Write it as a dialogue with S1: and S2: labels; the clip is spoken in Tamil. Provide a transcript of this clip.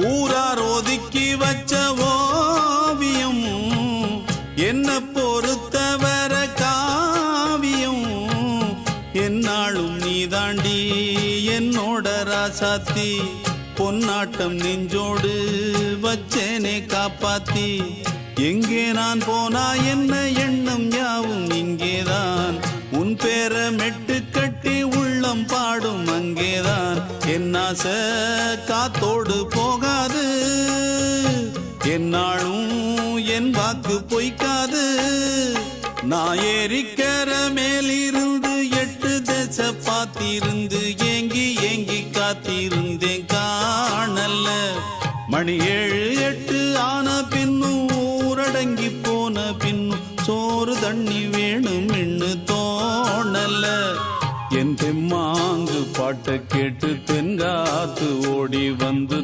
S1: ஊரார் ஒதுக்கி வச்ச ஓவியம் என்ன பொறுத்தவர காவியம் என்னாலும் நீதாண்டி என்னோட ராசாத்தி பொன்னாட்டம் நெஞ்சோடு வச்சேனே காப்பாத்தி எங்கே நான் போனா என்ன எண்ணம் யாவும் இங்கேதான் உன் பேர மெட்டு கட்டி உள்ளம் பாடும் அங்கேதான் என் ஆசை காத்தோடு போகாது என்னாலும் என் வாக்கு பொய்க்காது நான் ஏறிக்கர மேலிருந்து 8 தேச பாத்திருந்து ஏங்கி ஏங்கி காத்திருந்தேன் காணல்ல மணி 7 8 ஆன பின்னும் ஊரடங்கி போன பின்னும் சோறு தண்ணி வேணும் என்று தோணல என் தெம்மாங்கு பாட்டை கேட்டு தென்காத்து ஓடி வந்து